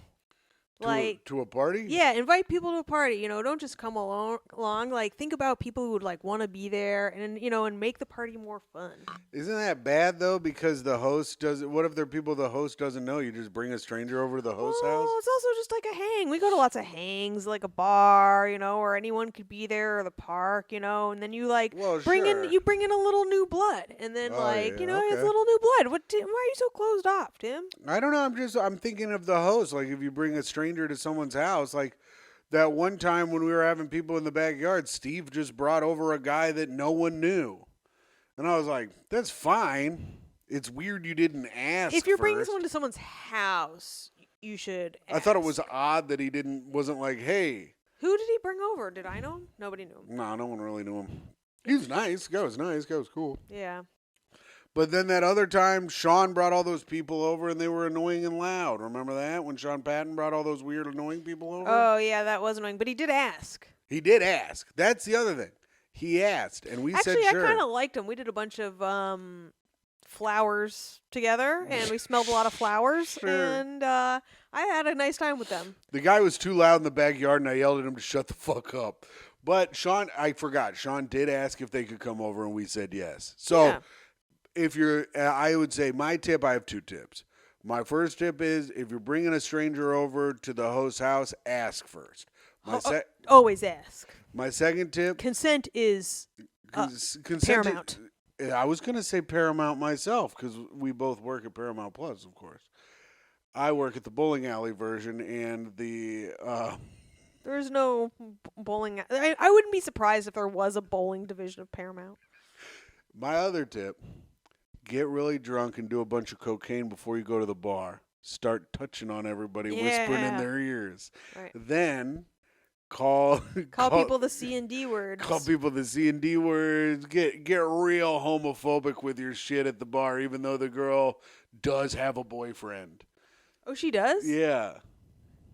To a party? Yeah, invite people to a party. Don't just come along. Like, think about people who would want to be there, and and make the party more fun. Isn't that bad though? Because the host doesn't. What if there are people the host doesn't know? You just bring a stranger over to the host house. It's also just like a hang. We go to lots of hangs, like a bar, or anyone could be there, or the park, and then you bring in a little new blood, and then it's a little new blood. Why are you so closed off, Tim? I don't know. I'm thinking of the host. Like if you bring a stranger to someone's house, like that one time when we were having people in the backyard, Steve just brought over a guy that no one knew, and I was like, "That's fine. It's weird you didn't ask." If you're first. bringing someone to someone's house, you should ask. I thought it was odd that he wasn't like, "Hey." Who did he bring over? Did I know him? Nobody knew him. No, no one really knew him. He was nice. Guy was nice. Guy was cool. Yeah. But then that other time, Sean brought all those people over, and they were annoying and loud. Remember that? When Sean Patton brought all those weird, annoying people over? Oh, yeah, that was annoying. But he did ask. He did ask. That's the other thing. He asked, and we said sure. Actually, I kind of liked him. We did a bunch of flowers together, and we smelled a lot of flowers, Sure. and I had a nice time with them. The guy was too loud in the backyard, and I yelled at him to shut the fuck up. But Sean, I forgot. Sean did ask if they could come over, and we said yes. So... Yeah. I would say my tip, I have two tips. My first tip is if you're bringing a stranger over to the host's house, ask first. Always ask. My second tip. Consent is consent paramount. I was going to say Paramount myself because we both work at Paramount Plus, of course. I work at the bowling alley version and the... There's no bowling... I wouldn't be surprised if there was a bowling division of Paramount. My other tip... Get really drunk and do a bunch of cocaine before you go to the bar. Start touching on everybody, whispering in their ears. Right. Then call people the C and D words. Call people the C and D words. Get real homophobic with your shit at the bar, even though the girl does have a boyfriend. Oh, she does? Yeah.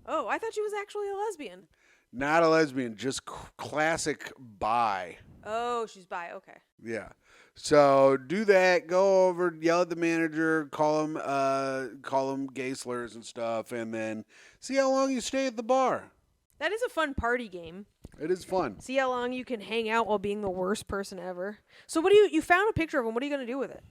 Oh, I thought she was actually a lesbian. Not a lesbian, just classic bi. Oh, she's bi. Okay. Yeah. So do that. Go over, yell at the manager, call him gay slurs and stuff, and then see how long you stay at the bar. That is a fun party game. It is fun. See how long you can hang out while being the worst person ever. So what do you found a picture of him? What are you going to do with it?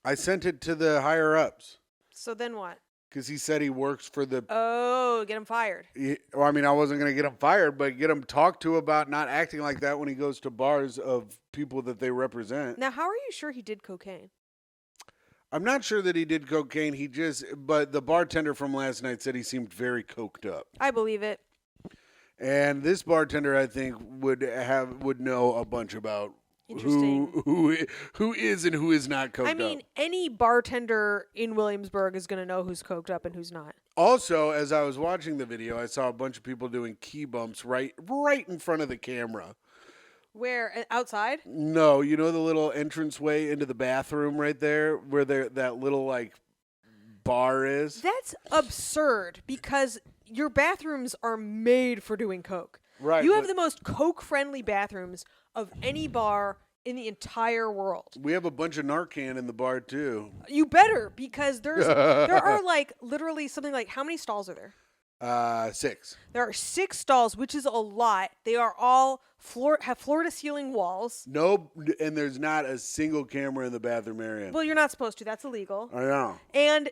I sent it to the higher ups. So then what? Because he said he works for the... Oh, get him fired. Well, I mean, I wasn't going to get him fired, but get him talked to about not acting like that when he goes to bars of people that they represent. Now, how are you sure he did cocaine? I'm not sure that he did cocaine. But the bartender from last night said he seemed very coked up. I believe it. And this bartender, I think, would know a bunch about who is and who is not coked up. I mean, any bartender in Williamsburg is going to know who's coked up and who's not. Also, as I was watching the video, I saw a bunch of people doing key bumps right in front of the camera. Where? Outside? No, you know the little entranceway into the bathroom right there where that little bar is? That's absurd because your bathrooms are made for doing coke. Right. You have the most coke-friendly bathrooms of any bar in the entire world. We have a bunch of Narcan in the bar too. You better, because there are literally something like, how many stalls are there? 6. There are 6 stalls, which is a lot. They are all have floor-to-ceiling walls. No, and there's not a single camera in the bathroom area. Well, you're not supposed to. That's illegal. I know. And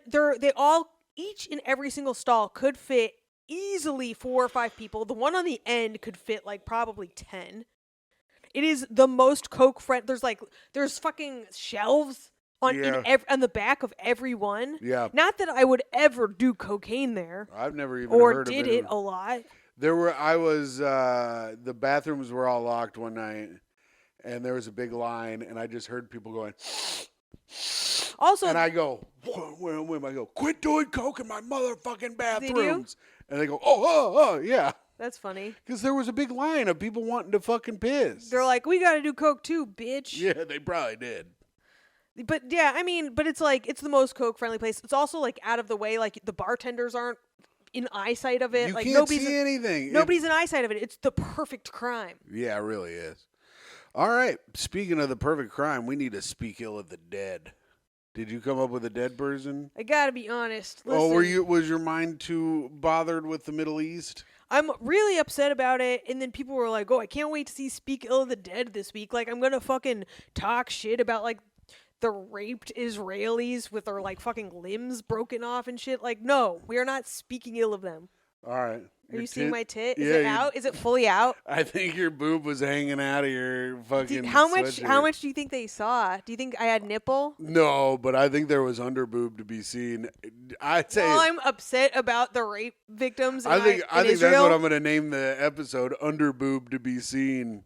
each and every single stall could fit easily 4 or 5 people. The one on the end could fit probably 10. It is the most coke friend. There's fucking shelves on the back of every one. Yeah. Not that I would ever do cocaine there. I've never even or heard of it. Or did it a lot. The bathrooms were all locked one night, and there was a big line, and I just heard people going. Also, and I go, I go, quit doing coke in my motherfucking bathrooms. And they go, oh, yeah. That's funny. Because there was a big line of people wanting to fucking piss. They're like, we got to do coke too, bitch. Yeah, they probably did. But yeah, I mean, but it's like it's the most Coke friendly place. It's also like out of the way. Like the bartenders aren't in eyesight of it. You like can't see anything. Nobody's in eyesight of it. It's the perfect crime. Yeah, it really is. All right. Speaking of the perfect crime, we need to speak ill of the dead. Did you come up with a dead person? I gotta be honest. Listen, Oh, was your mind too bothered with the Middle East? I'm really upset about it, and then people were like, "Oh, I can't wait to see Speak Ill of the Dead this week." Like, I'm gonna fucking talk shit about like the raped Israelis with their like fucking limbs broken off and shit. Like, no, we are not speaking ill of them. All right. Are you seeing my tit? Is Yeah, it out? Is it fully out? I think your boob was hanging out of your fucking. How much? sweatshirt. How much do you think they saw? Do you think I had nipple? No, but I think there was under boob to be seen. I'd say. Well, I'm upset about the rape victims. I think Israel. that's what I'm going to name the episode: under boob to be seen.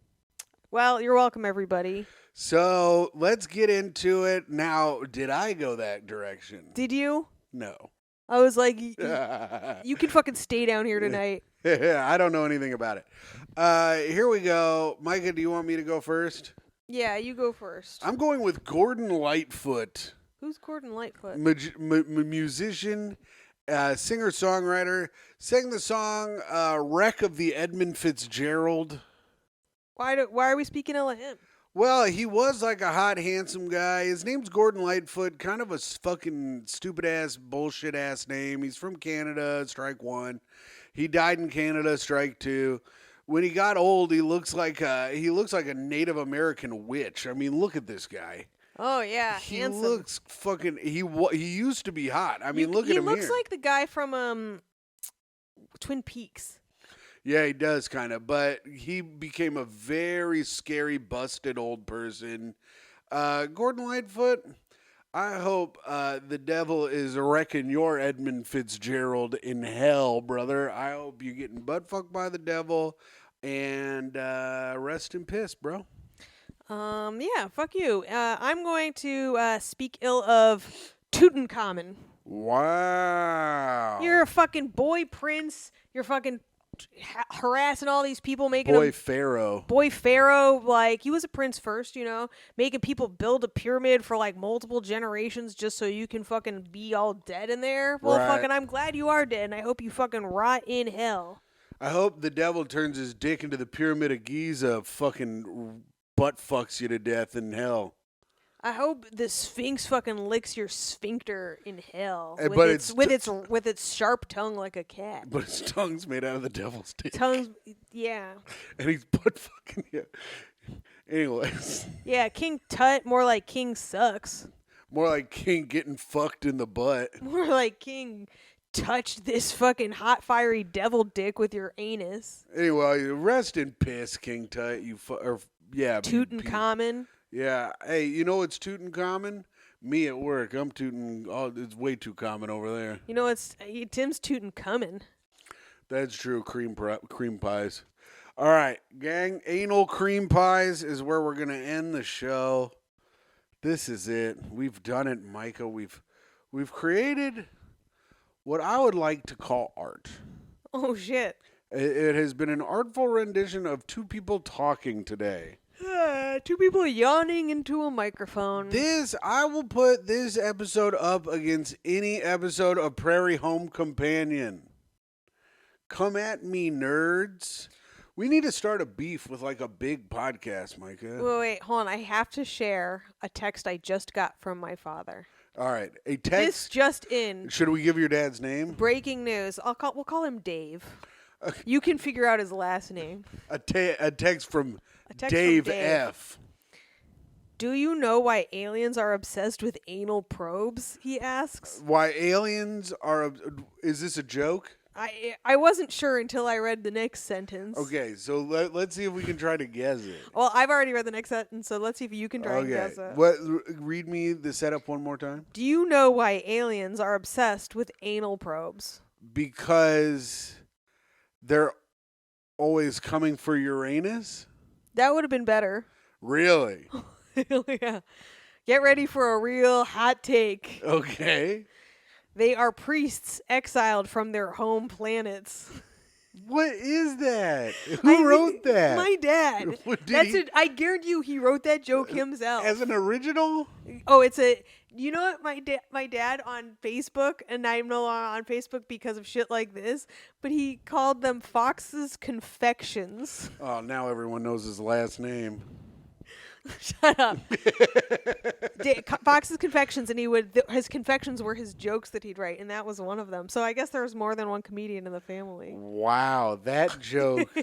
Well, you're welcome, everybody. So let's get into it now. Did I go that direction? Did you? No. I was like, you can fucking stay down here tonight. I don't know anything about it. Here we go. Myka, do you want me to go first? Yeah, you go first. I'm going with Gordon Lightfoot. Who's Gordon Lightfoot? Musician, singer-songwriter. Sang the song Wreck of the Edmund Fitzgerald. Why are we speaking ill of him? Well, he was like a hot, handsome guy. His name's Gordon Lightfoot. Kind of a fucking stupid-ass, bullshit-ass name. He's from Canada, strike one. He died in Canada, strike two. When he got old, he looks like a Native American witch. I mean, look at this guy. Oh yeah, He handsome. looks fucking. He used to be hot. I mean, look at him here. He looks like the guy from Twin Peaks. Yeah, he does kind of, but he became a very scary, busted old person. Gordon Lightfoot, I hope the devil is wrecking your Edmund Fitzgerald in hell, brother. I hope you're getting butt fucked by the devil, and rest in piss, bro. Yeah, fuck you. I'm going to speak ill of Tutankhamun. Wow. You're a fucking boy prince. You're fucking harassing all these people, making Boy them Pharaoh. Like, he was a prince first, making people build a pyramid for like multiple generations just so you can fucking be all dead in there. Well, Right. fucking, I'm glad you are dead, and I hope you fucking rot in hell. I hope the devil turns his dick into the Pyramid of Giza, fucking butt fucks you to death in hell. I hope the Sphinx fucking licks your sphincter in hell But with its sharp tongue like a cat. But his tongue's made out of the devil's dick. Tongues, yeah. And he's butt fucking you. Anyways. Yeah, King Tut, more like King Sucks. More like King getting fucked in the butt. More like King touch this fucking hot, fiery devil dick with your anus. Anyway, rest in piss, King Tut. Tutankhamun. Yeah. Hey, you know what's Tutankhamun? Me at work. I'm tooting. Oh, it's way too common over there. You know, Tim's Tutankhamun. That's true. Cream pies. All right, gang. Anal cream pies is where we're gonna end the show. This is it. We've done it, Myka. We've created what I would like to call art. Oh shit. It has been an artful rendition of two people talking today. Two people yawning into a microphone. I will put this episode up against any episode of Prairie Home Companion. Come at me, nerds. We need to start a beef with like a big podcast, Myka. Wait, hold on. I have to share a text I just got from my father. All right, a text. This just in. Should we give your dad's name? Breaking news. We'll call him Dave. You can figure out his last name. A text from Dave Dave F. Do you know why aliens are obsessed with anal probes? He asks. Why aliens are? Is this a joke? I wasn't sure until I read the next sentence. Okay, so let's see if we can try to guess it. Well, I've already read the next sentence, so let's see if you can try and guess it. Read me the setup one more time. Do you know why aliens are obsessed with anal probes? Because they're always coming for Uranus? That would have been better. Really? Yeah. Get ready for a real hot take. Okay. They are priests exiled from their home planets. What is that? Who wrote that? My dad. What, I guarantee you he wrote that joke himself. as an original? Oh, you know what, my dad on Facebook, and I'm no longer on Facebook because of shit like this, but he called them Fox's Confections. Oh, now everyone knows his last name. Shut up. Fox's Confections, and his confections were his jokes that he'd write, and that was one of them. So I guess there was more than one comedian in the family. Wow, that joke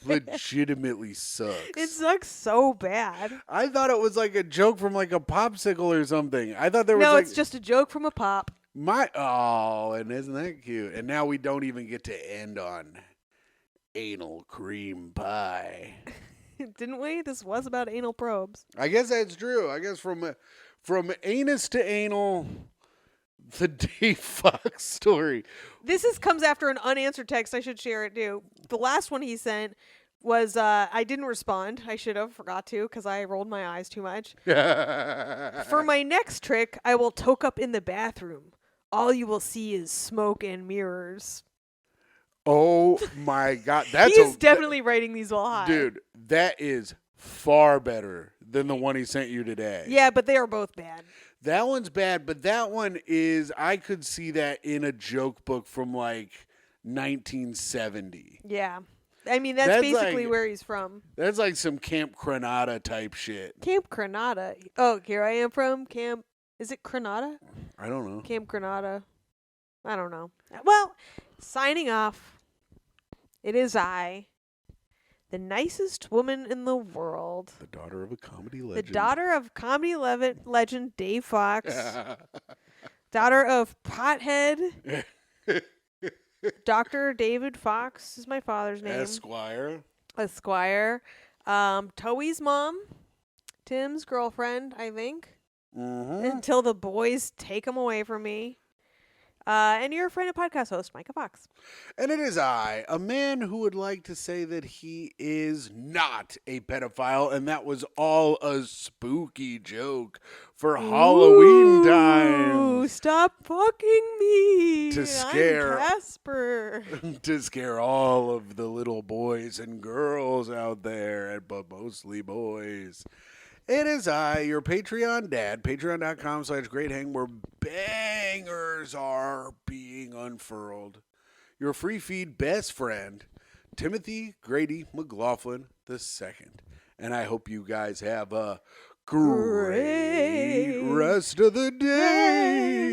legitimately sucks. It sucks so bad. I thought it was like a joke from like a popsicle or something. I thought there was No, it's just a joke from a pop. and isn't that cute? And now we don't even get to end on anal cream pie. Didn't we? This was about anal probes. I guess that's true. I guess from anus to anal, the Dave Fox story. This comes after an unanswered text. I should share it too. The last one he sent was I didn't respond. I should have forgot to because I rolled my eyes too much. For my next trick, I will toke up in the bathroom. All you will see is smoke and mirrors. Oh my God, He's definitely writing these while high. Dude, that is far better than the one he sent you today. Yeah, but they are both bad. That one's bad, but that one is, I could see that in a joke book from like 1970. Yeah. I mean, that's basically like, where he's from. That's like some Camp Granada type shit. Camp Granada. Oh, here I am from Camp. Is it Granada? I don't know. Camp Granada. I don't know. Well, signing off. It is I, the nicest woman in the world. The daughter of a comedy legend. The daughter of comedy legend Dave Fox. Daughter of pothead. Dr. David Fox is my father's name. Esquire. Toey's mom. Tim's girlfriend, I think. Mm-hmm. Until the boys take him away from me. And your friend and podcast host, Myka Fox. And it is I, a man who would like to say that he is not a pedophile, and that was all a spooky joke for Halloween time. Stop fucking me. To scare I'm Casper. To scare all of the little boys and girls out there, but mostly boys. It is I, your Patreon dad, patreon.com/greathang, where bangers are being unfurled. Your free feed best friend, Timothy Grady McLaughlin II. And I hope you guys have a great rest of the day.